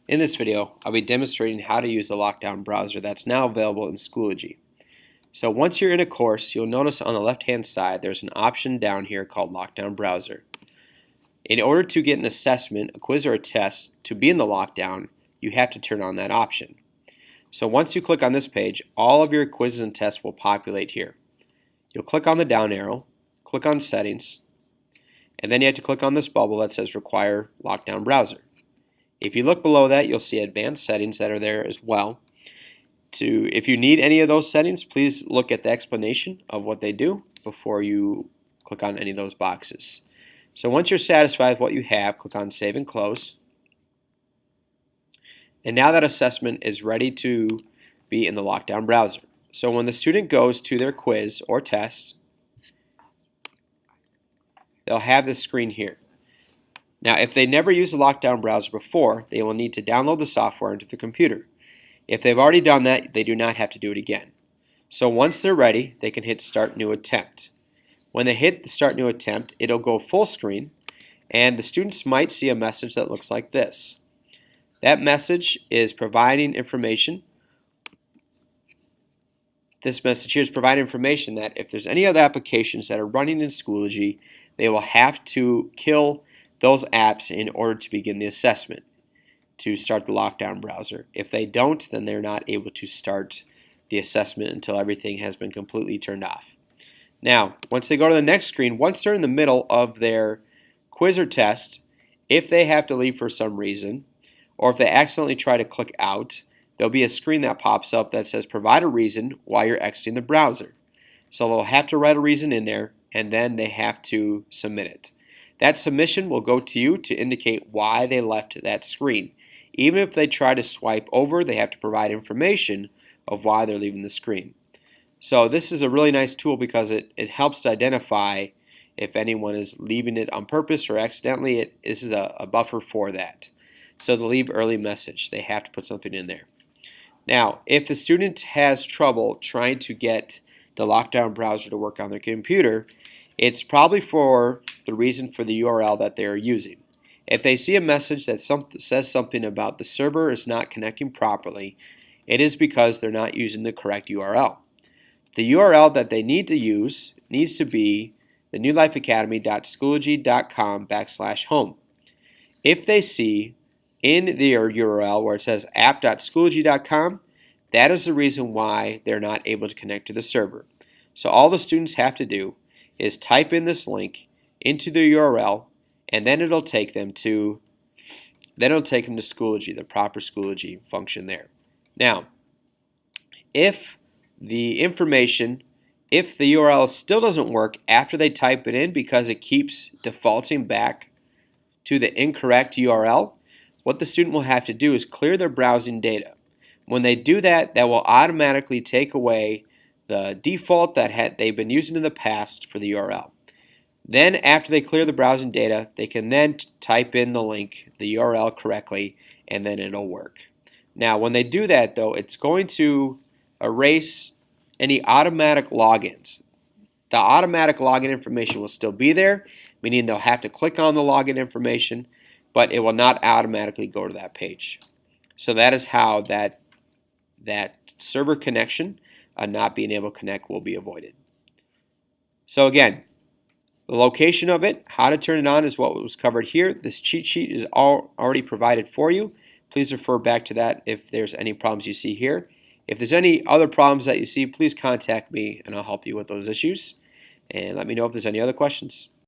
In this video, I'll be demonstrating how to use the lockdown browser that's now available in Schoology. So once you're in a course, you'll notice on the left-hand side there's an option down here called Lockdown Browser. In order to get an assessment, a quiz, or a test to be in the lockdown, you have to turn on that option. So once you click on this page, all of your quizzes and tests will populate here. You'll click on the down arrow, click on Settings, and then you have to click on this bubble that says Require Lockdown Browser. If you look below that, you'll see advanced settings that are there as well. If you need any of those settings, please look at the explanation of what they do before you click on any of those boxes. So once you're satisfied with what you have, click on Save and Close. And now that assessment is ready to be in the lockdown browser. So when the student goes to their quiz or test, they'll have this screen here. Now, if they never used the lockdown browser before, they will need to download the software into the computer. If they've already done that, they do not have to do it again. So once they're ready, they can hit Start New Attempt. When they hit the Start New Attempt, it'll go full screen, and the students might see a message that looks like this. That message is providing information. This message here is providing information that if there's any other applications that are running in Schoology, they will have to kill those apps in order to begin the assessment, to start the lockdown browser. If they don't, then they're not able to start the assessment until everything has been completely turned off. Now, once they go to the next screen, once they're in the middle of their quiz or test, if they have to leave for some reason, or if they accidentally try to click out, there'll be a screen that pops up that says provide a reason why you're exiting the browser. So they'll have to write a reason in there, and then they have to submit it. That submission will go to you to indicate why they left that screen. Even if they try to swipe over, they have to provide information of why they're leaving the screen. So this is a really nice tool because it helps to identify if anyone is leaving it on purpose or accidentally. This is a buffer for that. So to leave early message, they have to put something in there. Now, if the student has trouble trying to get the lockdown browser to work on their computer, it's probably for the reason for the URL that they're using. If they see a message that says something about the server is not connecting properly, it is because they're not using the correct URL. The URL that they need to use needs to be the newlifeacademy.schoology.com/home. If they see in their URL where it says app.schoology.com, that is the reason why they're not able to connect to the server. So all the students have to do is type in this link into the URL, and then it'll take them to Schoology, the proper Schoology function there. Now, if the URL still doesn't work after they type it in because it keeps defaulting back to the incorrect URL, what the student will have to do is clear their browsing data. When they do that, that will automatically take away the default that they've been using in the past for the URL. Then after they clear the browsing data, they can then type in the link, the URL correctly, and then it'll work. Now when they do that though, it's going to erase any automatic logins. The automatic login information will still be there, meaning they'll have to click on the login information, but it will not automatically go to that page. So that is how that server connection not being able to connect will be avoided. So again, the location of it, how to turn it on is what was covered here. This cheat sheet is already provided for you. Please refer back to that if there's any problems you see here. If there's any other problems that you see, please contact me and I'll help you with those issues. And let me know if there's any other questions.